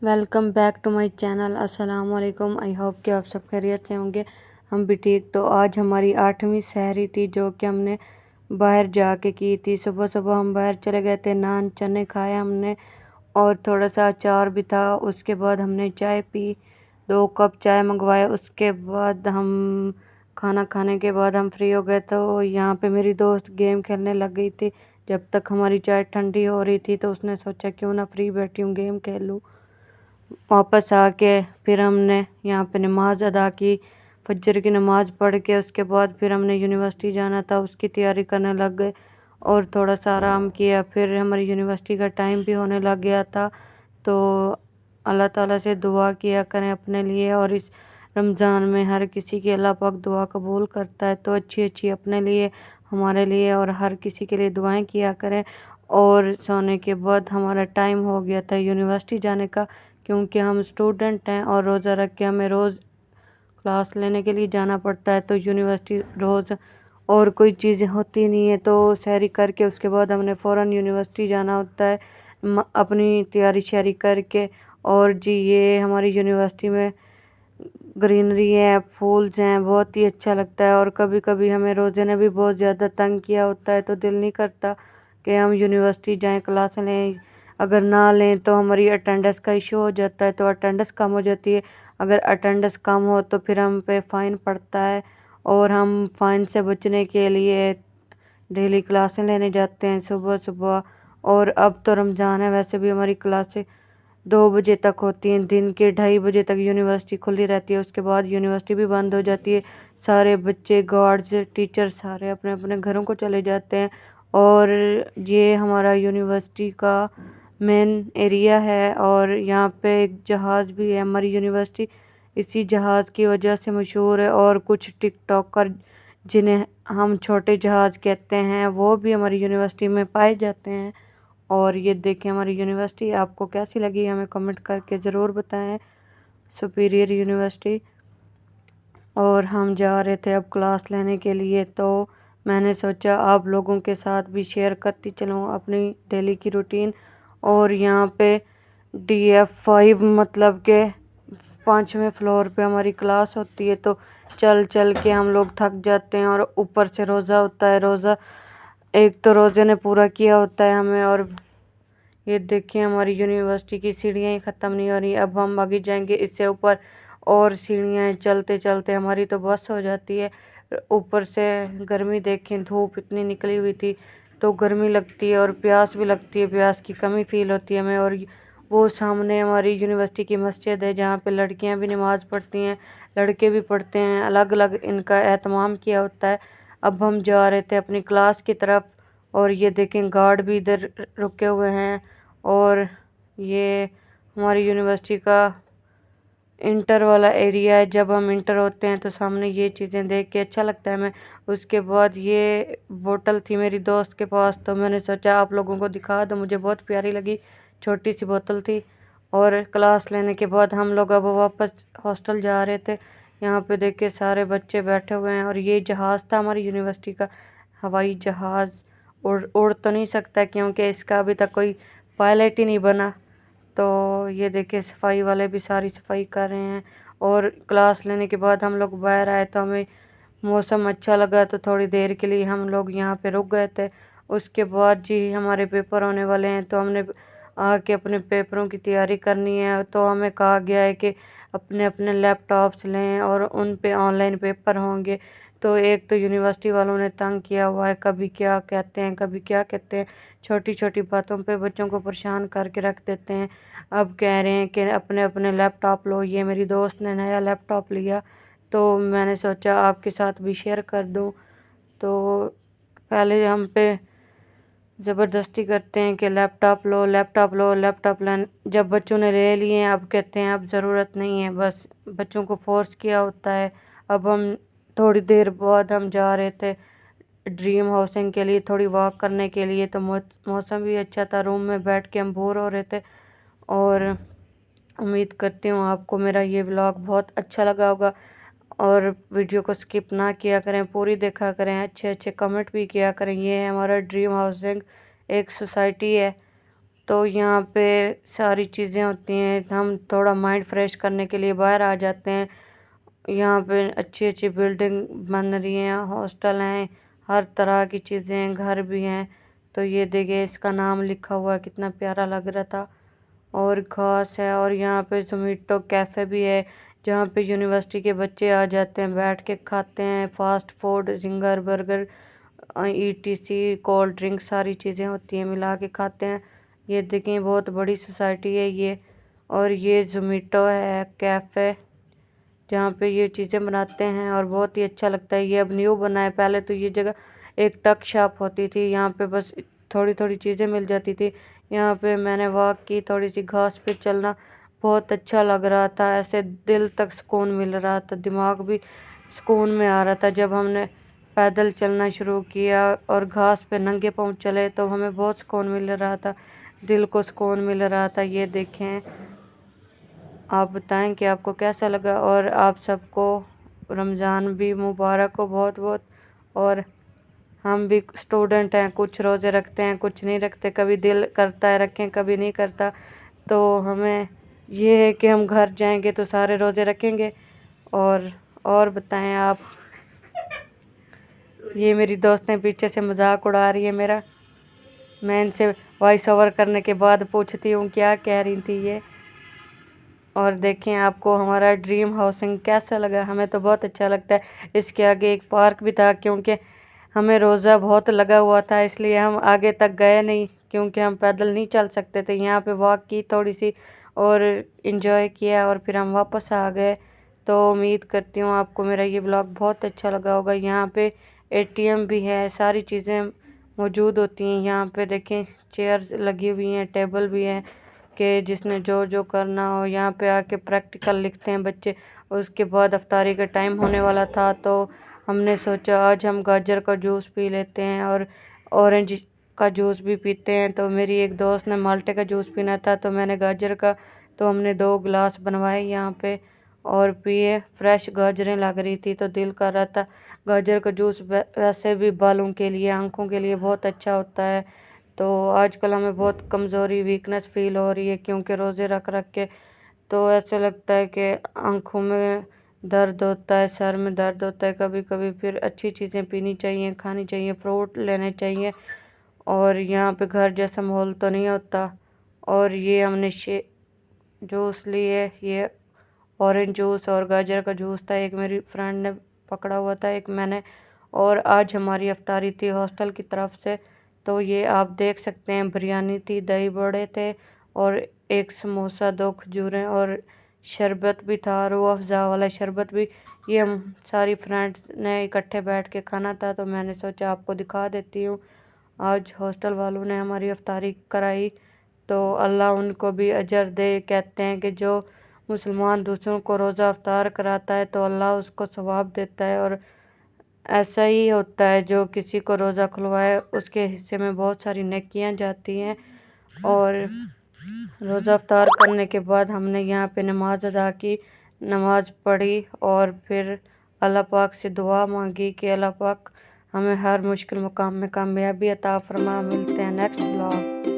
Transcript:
Welcome back to my channel. अस्सलाम वालेकुम। I hope कि आप सब खैरियत से होंगे। हम भी ठीक। तो आज हमारी 8वीं सहरी थी जो कि हमने बाहर जाके की थी। सुबह सुबह हम बाहर चले गए थे, नान चने खाए हमने और थोड़ा सा अचार भी था। उसके बाद हमने चाय पी, 2 कप चाय मंगवाए। उसके बाद हम खाना खाने के बाद हम फ्री हो गए तो यहाँ पे मेरी दोस्त गेम खेलने लग गई थी। जब तक हमारी चाय ठंडी हो रही थी तो उसने सोचा क्यों ना फ्री बैठी हूँ गेम खेल लूँ। वापस आके फिर हमने यहाँ पे नमाज अदा की, फजर की नमाज पढ़ के उसके बाद फिर हमने यूनिवर्सिटी जाना था, उसकी तैयारी करने लग गए और थोड़ा सा आराम किया। फिर हमारी यूनिवर्सिटी का टाइम भी होने लग गया था। तो अल्लाह ताला से दुआ किया करें अपने लिए, और इस रमज़ान में हर किसी की अल्लाह पाक दुआ कबूल करता है। तो अच्छी अच्छी अपने लिए, हमारे लिए और हर किसी के लिए दुआएं किया करें। और सोने के बाद हमारा टाइम हो गया था यूनिवर्सिटी जाने का, क्योंकि हम स्टूडेंट हैं और रोज़ा रख के हमें रोज़ क्लास लेने के लिए जाना पड़ता है। तो यूनिवर्सिटी रोज़ और कोई चीज़ें होती नहीं है, तो सहरी करके उसके बाद हमने फ़ौरन यूनिवर्सिटी जाना होता है अपनी तैयारी श्यारी करके। और जी ये हमारी यूनिवर्सिटी में ग्रीनरी है, फूल्स हैं, बहुत ही अच्छा लगता है। और कभी कभी हमें रोज़े ने भी बहुत ज़्यादा तंग किया होता है तो दिल नहीं करता कि हम यूनिवर्सिटी जाएं, क्लास लें। अगर ना लें तो हमारी अटेंडेंस का इशू हो जाता है, तो अटेंडेंस कम हो जाती है। अगर अटेंडेंस कम हो तो फिर हम पे फ़ाइन पड़ता है, और हम फ़ाइन से बचने के लिए डेली क्लासें लेने जाते हैं सुबह सुबह। और अब तो रमज़ान है, वैसे भी हमारी क्लासें 2 बजे तक होती हैं, दिन के 2:30 बजे तक यूनिवर्सिटी खुली रहती है। उसके बाद यूनिवर्सिटी भी बंद हो जाती है। सारे बच्चे, गार्ड्स, टीचर सारे अपने अपने घरों को चले जाते हैं। और ये हमारा यूनिवर्सिटी का मेन एरिया है, और यहाँ पे एक जहाज़ भी है। हमारी यूनिवर्सिटी इसी जहाज़ की वजह से मशहूर है। और कुछ टिकटॉकर जिन्हें हम छोटे जहाज़ कहते हैं वो भी हमारी यूनिवर्सिटी में पाए जाते हैं। और ये देखें हमारी यूनिवर्सिटी आपको कैसी लगी हमें कमेंट करके ज़रूर बताएं। Superior university. और हम जा रहे थे अब क्लास लेने के लिए, तो मैंने सोचा आप लोगों के साथ भी शेयर करती चलूँ अपनी डेली की रूटीन। और यहाँ पे DF5 मतलब के 5वें फ्लोर पे हमारी क्लास होती है, तो चल चल के हम लोग थक जाते हैं। और ऊपर से रोज़ा होता है, रोज़ा एक तो रोज़े ने पूरा किया होता है हमें। और ये देखिए हमारी यूनिवर्सिटी की सीढ़ियाँ ही ख़त्म नहीं हो रही। अब हम आगे जाएंगे इससे ऊपर, और सीढ़ियाँ चलते चलते हमारी तो बस हो जाती है। ऊपर से गर्मी देखें, धूप इतनी निकली हुई थी तो गर्मी लगती है और प्यास भी लगती है, प्यास की कमी फ़ील होती है हमें। और वो सामने हमारी यूनिवर्सिटी की मस्जिद है जहाँ पे लड़कियाँ भी नमाज़ पढ़ती हैं, लड़के भी पढ़ते हैं, अलग अलग इनका एहतमाम किया होता है। अब हम जा रहे थे अपनी क्लास की तरफ, और ये देखें गार्ड भी इधर रुके हुए हैं। और ये हमारी यूनिवर्सिटी का इंटर वाला एरिया है। जब हम इंटर होते हैं तो सामने ये चीज़ें देख के अच्छा लगता है हमें। उसके बाद ये बोतल थी मेरी दोस्त के पास, तो मैंने सोचा आप लोगों को दिखा दो, मुझे बहुत प्यारी लगी, छोटी सी बोतल थी। और क्लास लेने के बाद हम लोग अब वापस हॉस्टल जा रहे थे। यहाँ पे देख के सारे बच्चे बैठे हुए हैं, और ये जहाज़ था हमारी यूनिवर्सिटी का, हवाई जहाज़। उड़ तो नहीं सकता क्योंकि इसका अभी तक कोई पायलट ही नहीं बना। तो ये देखिए सफाई वाले भी सारी सफाई कर रहे हैं। और क्लास लेने के बाद हम लोग बाहर आए तो हमें मौसम अच्छा लगा, तो थोड़ी देर के लिए हम लोग यहाँ पे रुक गए थे। उसके बाद जी हमारे पेपर होने वाले हैं, तो हमने आके अपने पेपरों की तैयारी करनी है। तो हमें कहा गया है कि अपने अपने लैपटॉप्स लें और उन पे ऑनलाइन पेपर होंगे। तो एक तो यूनिवर्सिटी वालों ने तंग किया हुआ है, कभी क्या कहते हैं कभी क्या कहते हैं, छोटी छोटी बातों पे बच्चों को परेशान करके रख देते हैं। अब कह रहे हैं कि अपने अपने लैपटॉप लो। ये मेरी दोस्त ने नया लैपटॉप लिया, तो मैंने सोचा आपके साथ भी शेयर कर दूं। तो पहले हम पे ज़बरदस्ती करते हैं कि लैपटॉप लो, लैपटॉप लो, लैपटॉप लें। जब बच्चों ने ले लिए हैं अब कहते हैं अब ज़रूरत नहीं है, बस बच्चों को फोर्स किया होता है। अब हम थोड़ी देर बाद हम जा रहे थे ड्रीम हाउसिंग के लिए, थोड़ी वॉक करने के लिए। तो मौसम भी अच्छा था, रूम में बैठ के हम बोर हो रहे थे। और उम्मीद करती हूँ आपको मेरा ये व्लॉग बहुत अच्छा लगा होगा। और वीडियो को स्किप ना किया करें, पूरी देखा करें, अच्छे अच्छे कमेंट भी किया करें। ये है हमारा ड्रीम हाउसिंग, एक सोसाइटी है تو یہاں پہ ساری چیزیں ہوتی ہیں، ہم تھوڑا مائنڈ فریش کرنے کے لیے باہر آ جاتے ہیں۔ یہاں پہ اچھی اچھی بلڈنگ بن رہی ہیں، ہاسٹل ہیں، ہر طرح کی چیزیں ہیں، گھر بھی ہیں۔ تو یہ دیکھیں اس کا نام لکھا ہوا ہے، کتنا پیارا لگ رہا تھا اور خاص ہے۔ اور یہاں پہ زومیٹو کیفے بھی ہے جہاں پہ یونیورسٹی کے بچے آ جاتے ہیں، بیٹھ کے کھاتے ہیں fast food, zinger burger ETC، cold drink, ساری چیزیں ہوتی ہیں ملا کے کھاتے ہیں۔ یہ دیکھیں بہت بڑی سوسائٹی ہے یہ، اور یہ زومیٹو ہے کیفے جہاں پہ یہ چیزیں بناتے ہیں اور بہت ہی اچھا لگتا ہے۔ یہ اب نیو بنا ہے، پہلے تو یہ جگہ ایک ٹک شاپ ہوتی تھی، یہاں پہ بس تھوڑی تھوڑی چیزیں مل جاتی تھی۔ یہاں پہ میں نے واک کی، تھوڑی سی گھاس پہ چلنا بہت اچھا لگ رہا تھا، ایسے دل تک سکون مل رہا تھا، دماغ بھی سکون میں آ رہا تھا۔ جب ہم نے پیدل چلنا شروع کیا اور گھاس پہ ننگے پاؤں چلے تو ہمیں بہت سکون مل رہا تھا، دل کو سکون مل رہا تھا۔ یہ دیکھیں، آپ بتائیں کہ آپ کو کیسا لگا، اور آپ سب کو رمضان بھی مبارک ہو بہت بہت۔ اور ہم بھی اسٹوڈنٹ ہیں، کچھ روزے رکھتے ہیں، کچھ نہیں رکھتے، کبھی دل کرتا ہے رکھیں، کبھی نہیں کرتا۔ تو ہمیں یہ ہے کہ ہم گھر جائیں گے تو سارے روزے رکھیں گے۔ اور بتائیں آپ۔ یہ میری دوستیں پیچھے سے مذاق اڑا رہی ہے میرا، میں ان سے وائس اوور کرنے کے بعد پوچھتی ہوں کیا کہہ رہی تھی یہ۔ اور دیکھیں آپ کو ہمارا ڈریم ہاؤسنگ کیسا لگا، ہمیں تو بہت اچھا لگتا ہے۔ اس کے آگے ایک پارک بھی تھا، کیونکہ ہمیں روزہ بہت لگا ہوا تھا اس لیے ہم آگے تک گئے نہیں، کیونکہ ہم پیدل نہیں چل سکتے تھے۔ یہاں پہ واک کی تھوڑی سی اور انجوائے کیا اور پھر ہم واپس آ گئے۔ تو امید کرتی ہوں آپ کو میرا یہ ولاگ بہت اچھا لگا ہوگا۔ یہاں پہ ATM بھی ہے، ساری چیزیں موجود ہوتی ہیں یہاں پہ۔ دیکھیں چیئرز لگی ہوئی ہیں، ٹیبل بھی ہیں کہ جس نے جو کرنا ہو یہاں پہ آ کے پریکٹیکل لکھتے ہیں بچے۔ اس کے بعد افطاری کا ٹائم ہونے والا تھا تو ہم نے سوچا آج ہم گاجر کا جوس پی لیتے ہیں اور اورنج کا جوس بھی پیتے ہیں۔ تو میری ایک دوست نے مالٹے کا جوس پینا تھا تو میں نے گاجر کا، تو ہم نے 2 گلاس بنوائے یہاں پہ اور پیے۔ فریش گاجریں لگ رہی تھی تو دل کر رہا تھا۔ گاجر کا جوس ویسے بھی بالوں کے لیے، آنکھوں کے لیے بہت اچھا ہوتا ہے۔ تو آج کل ہمیں بہت کمزوری، ویکنس فیل ہو رہی ہے، کیونکہ روزے رکھ کے تو ایسا لگتا ہے کہ آنکھوں میں درد ہوتا ہے، سر میں درد ہوتا ہے کبھی کبھی۔ پھر اچھی چیزیں پینی چاہیے، کھانی چاہیے، فروٹ لینے چاہیے، اور یہاں پہ گھر جیسا ماحول تو نہیں ہوتا۔ اور یہ ہم نے جوس لیے، یہ اورنج جوس اور گاجر کا جوس تھا، ایک میری فرینڈ نے پکڑا ہوا تھا، ایک میں نے۔ اور آج ہماری افطاری تھی ہاسٹل کی طرف سے، تو یہ آپ دیکھ سکتے ہیں بریانی تھی، دہی بڑے تھے اور ایک سموسہ، 2 کھجوریں اور شربت بھی تھا، روح افزا والا شربت بھی۔ یہ ہم ساری فرینڈس نے اکٹھے بیٹھ کے کھانا تھا تو میں نے سوچا آپ کو دکھا دیتی ہوں۔ آج ہاسٹل والوں نے ہماری افطاری کرائی تو اللہ ان کو بھی اجر دے۔ کہتے ہیں کہ جو مسلمان دوسروں کو روزہ افطار کراتا ہے تو اللہ اس کو ثواب دیتا ہے، اور ایسا ہی ہوتا ہے، جو کسی کو روزہ کھلوائے اس کے حصے میں بہت ساری نیکیاں جاتی ہیں۔ اور روزہ افطار کرنے کے بعد ہم نے یہاں پہ نماز ادا کی، نماز پڑھی اور پھر اللہ پاک سے دعا مانگی کہ اللہ پاک ہمیں ہر مشکل مقام میں کامیابی عطا فرما۔ ملتے ہیں نیکسٹ ولاگ۔